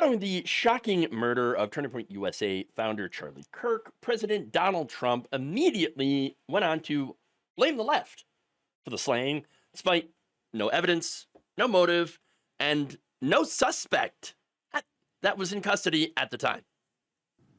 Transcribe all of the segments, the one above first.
Following the shocking murder of Turning Point USA founder Charlie Kirk, President Donald Trump immediately went on to blame the left for the slaying, despite no evidence, no motive, and no suspect that was in custody at the time.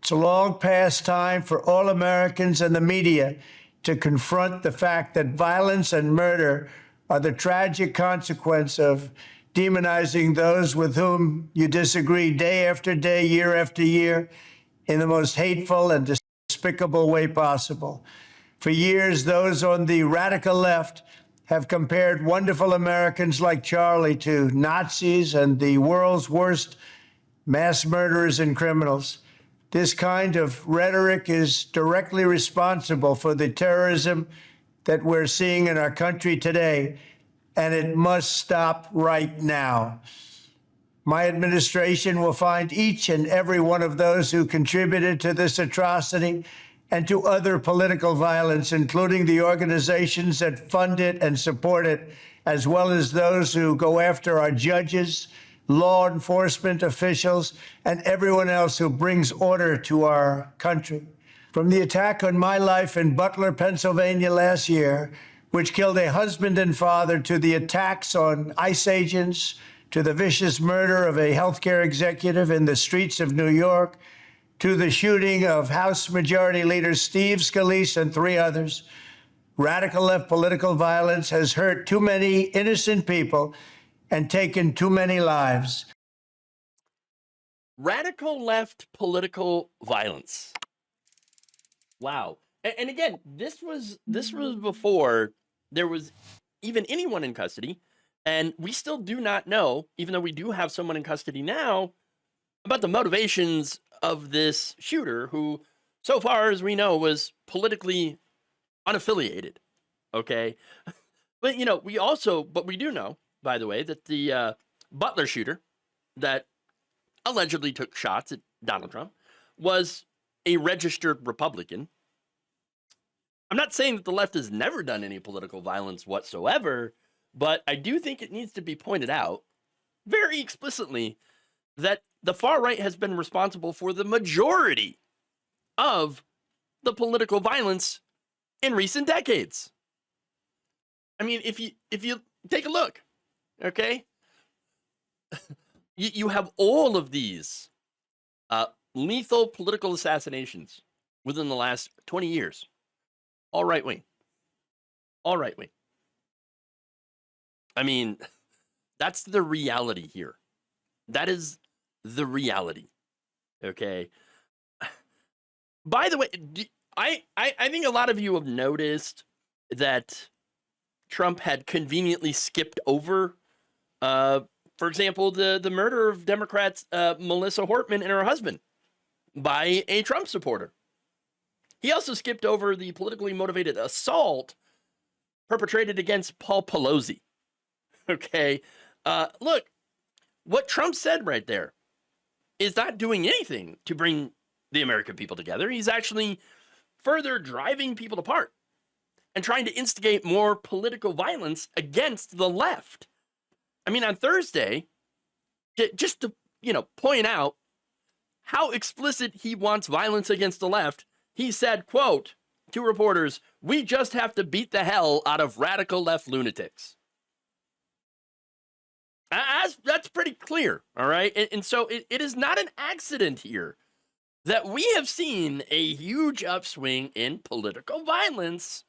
It's a long past time for all Americans and the media to confront the fact that violence and murder are the tragic consequence of demonizing those with whom you disagree day after day, year after year, in the most hateful and despicable way possible. For years, those on the radical left have compared wonderful Americans like Charlie to Nazis and the world's worst mass murderers and criminals. This kind of rhetoric is directly responsible for the terrorism that we're seeing in our country today, and it must stop right now. My administration will find each and every one of those who contributed to this atrocity and to other political violence, including the organizations that fund it and support it, as well as those who go after our judges, law enforcement officials, and everyone else who brings order to our country. From the attack on my life in Butler, Pennsylvania last year, which killed a husband and father, to the attacks on ICE agents, to the vicious murder of a healthcare executive in the streets of New York, to the shooting of House Majority Leader Steve Scalise and 3 others, radical left political violence has hurt too many innocent people and taken too many lives. Radical left political violence. Wow. And again, this was before there was even anyone in custody, and we still do not know, even though we do have someone in custody now, about the motivations of this shooter who, so far as we know, was politically unaffiliated. Okay? But, we do know, by the way, that the Butler shooter that allegedly took shots at Donald Trump was a registered Republican. I'm not saying that the left has never done any political violence whatsoever, but I do think it needs to be pointed out very explicitly that the far right has been responsible for the majority of the political violence in recent decades. I mean, if you take a look, okay, you have all of these lethal political assassinations within the last 20 years. All right wing. All right wing. I mean, that's the reality here. That is the reality. Okay. By the way, I think a lot of you have noticed that Trump had conveniently skipped over, for example, the murder of Democrats Melissa Hortman and her husband by a Trump supporter. He also skipped over the politically motivated assault perpetrated against Paul Pelosi. Okay. Look, what Trump said right there is not doing anything to bring the American people together. He's actually further driving people apart and trying to instigate more political violence against the left. I mean, on Thursday, just to, point out how explicit he wants violence against the left, he said, quote, to reporters, "We just have to beat the hell out of radical left lunatics." That's pretty clear, all right? And so it is not an accident here that we have seen a huge upswing in political violence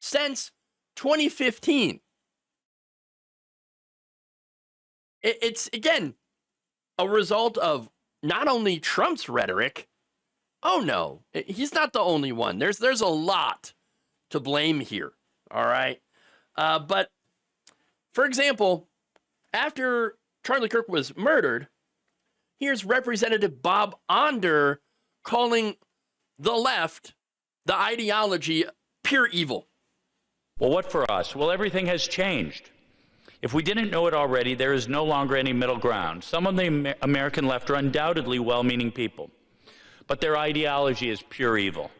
since 2015. It's, again, a result of not only Trump's rhetoric. Oh, no, he's not the only one. There's a lot to blame here, all right? But, for example, after Charlie Kirk was murdered, here's Representative Bob Onder calling the left, the ideology, pure evil. Well, what for us? Well, everything has changed. If we didn't know it already, there is no longer any middle ground. Some of the American left are undoubtedly well-meaning people, but their ideology is pure evil.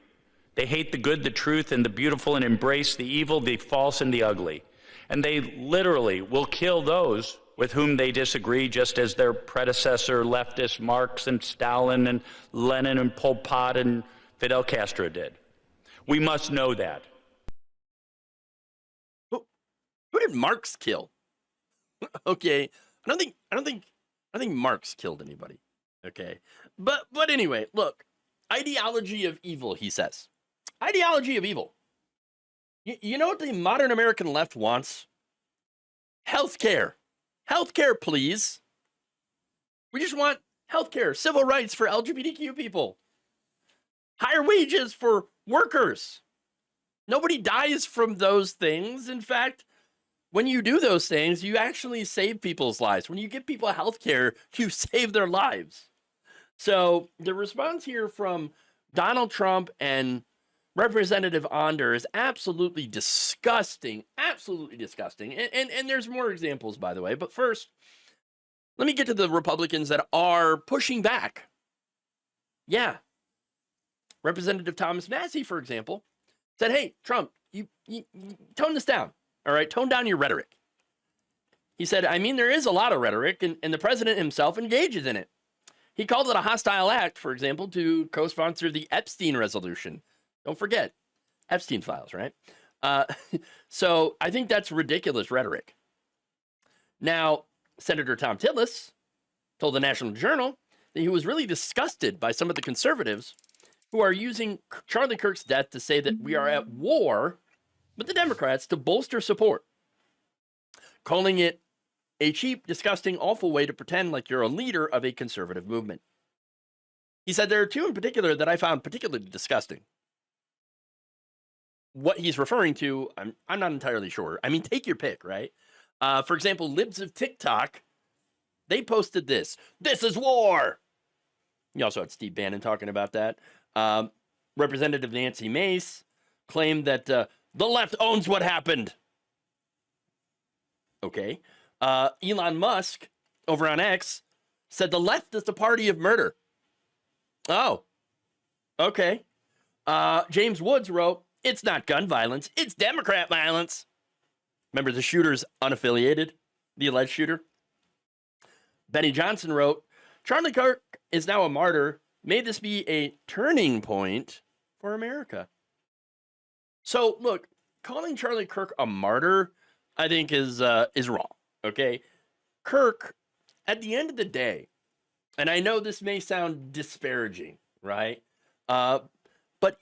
They hate the good, the truth, and the beautiful, and embrace the evil, the false, and the ugly. And they literally will kill those with whom they disagree, just as their predecessor, leftist Marx and Stalin and Lenin and Pol Pot and Fidel Castro did. We must know that. Who did Marx kill? Okay, I don't think Marx killed anybody. Okay, but anyway, look, ideology of evil, he says. Ideology of evil. You know what the modern American left wants? Healthcare. Healthcare, please. We just want healthcare, civil rights for LGBTQ people, higher wages for workers. Nobody dies from those things. In fact, when you do those things, you actually save people's lives. When you give people healthcare, you save their lives. So the response here from Donald Trump and Representative Onder is absolutely disgusting. Absolutely disgusting. And there's more examples, by the way. But first, let me get to the Republicans that are pushing back. Yeah. Representative Thomas Massie, for example, said, hey, Trump, you tone this down. All right, tone down your rhetoric. He said, I mean, there is a lot of rhetoric, and the president himself engages in it. He called it a hostile act, for example, to co-sponsor the Epstein resolution. Don't forget, Epstein files, right? So I think that's ridiculous rhetoric. Now, Senator Tom Tillis told the National Journal that he was really disgusted by some of the conservatives who are using Charlie Kirk's death to say that we are at war with the Democrats to bolster support, calling it a cheap, disgusting, awful way to pretend like you're a leader of a conservative movement. He said there are two in particular that I found particularly disgusting. What he's referring to, I'm not entirely sure. I mean, take your pick, right? For example, libs of TikTok, they posted this. This is war. You also had Steve Bannon talking about that. Representative Nancy Mace claimed that the left owns what happened. Okay. Elon Musk over on X said the left is the party of murder. Oh, okay. James Woods wrote, it's not gun violence, it's Democrat violence. Remember, the shooter's unaffiliated, the alleged shooter. Benny Johnson wrote, Charlie Kirk is now a martyr. May this be a turning point for America. So, look, calling Charlie Kirk a martyr, I think, is wrong. Okay, Kirk, at the end of the day, and I know this may sound disparaging, right? But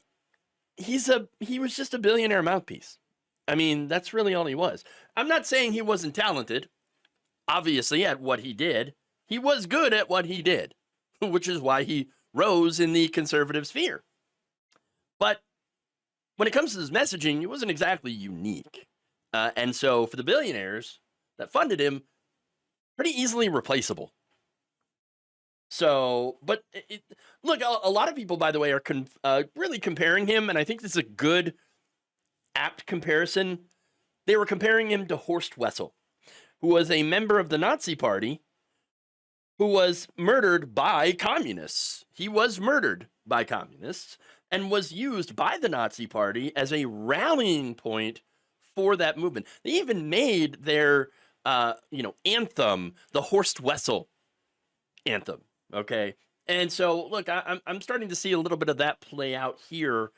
he was just a billionaire mouthpiece. I mean, that's really all he was. I'm not saying he wasn't talented, obviously, at what he did. He was good at what he did, which is why he rose in the conservative sphere. But when it comes to his messaging, it wasn't exactly unique. And so for the billionaires that funded him, pretty easily replaceable. So, but look, a lot of people, by the way, are really comparing him, and I think this is a good, apt comparison. They were comparing him to Horst Wessel, who was a member of the Nazi Party, who was murdered by communists. He was murdered by communists and was used by the Nazi Party as a rallying point for that movement. They even made their, anthem, the Horst Wessel anthem. Okay. And so, look, I'm starting to see a little bit of that play out here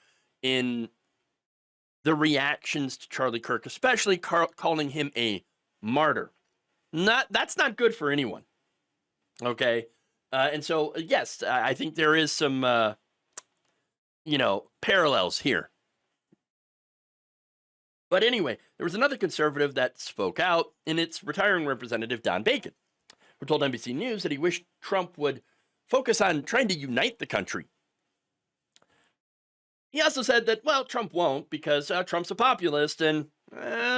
in the reactions to Charlie Kirk, especially calling him a martyr. That's not good for anyone. Okay. And so, yes, I think there is some, parallels here. But anyway, there was another conservative that spoke out, and it's retiring Representative Don Bacon, who told NBC News that he wished Trump would focus on trying to unite the country. He also said that, well, Trump won't because Trump's a populist, and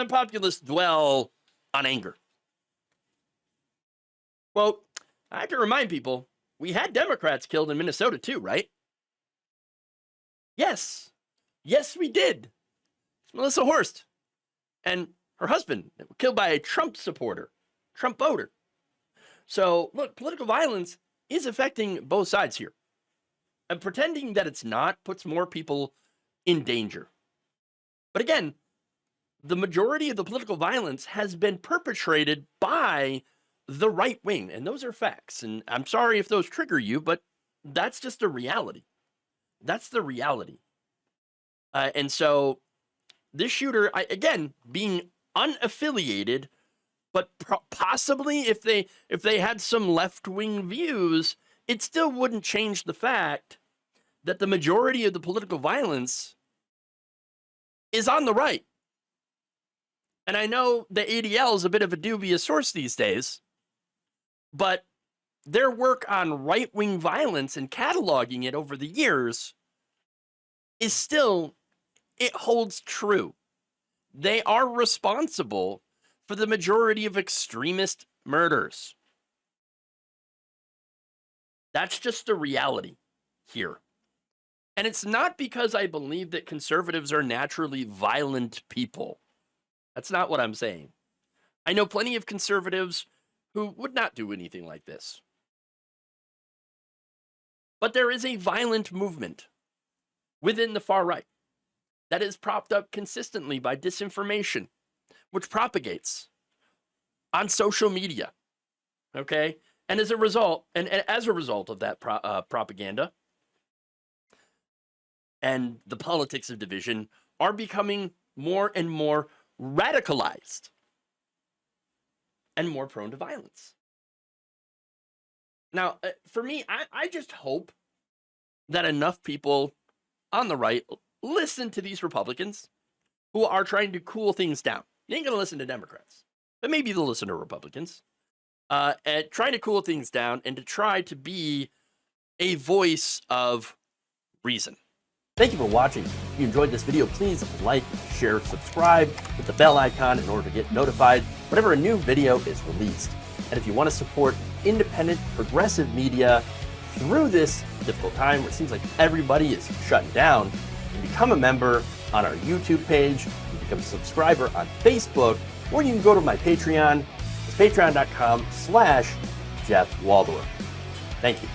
populists dwell on anger. Well, I have to remind people, we had Democrats killed in Minnesota too, right? Yes. Yes, we did. It's Melissa Horst and her husband that were killed by a Trump supporter, Trump voter. So, look, political violence is affecting both sides here. And pretending that it's not puts more people in danger. But again, the majority of the political violence has been perpetrated by the right wing, and those are facts. And I'm sorry if those trigger you, but that's just a reality. That's the reality. And so this shooter, again, being unaffiliated, but possibly if they had some left-wing views, it still wouldn't change the fact that the majority of the political violence is on the right. And I know the ADL is a bit of a dubious source these days, but their work on right-wing violence and cataloging it over the years is still, it holds true. They are responsible for the majority of extremist murders. That's just the reality here. And it's not because I believe that conservatives are naturally violent people. That's not what I'm saying. I know plenty of conservatives who would not do anything like this. But there is a violent movement within the far right that is propped up consistently by disinformation, which propagates on social media. Okay? And as a result of that propaganda and the politics of division are becoming more and more radicalized and more prone to violence. Now, for me, I just hope that enough people on the right listen to these Republicans who are trying to cool things down. You ain't going to listen to Democrats, but maybe they'll listen to Republicans. And trying to cool things down and to try to be a voice of reason. Thank you for watching. If you enjoyed this video, please like, share, subscribe, hit the bell icon in order to get notified whenever a new video is released. And if you want to support independent, progressive media through this difficult time where it seems like everybody is shutting down, you can become a member on our YouTube page, you can become a subscriber on Facebook, or you can go to my Patreon. It's patreon.com/Jeff Waldorf. Thank you.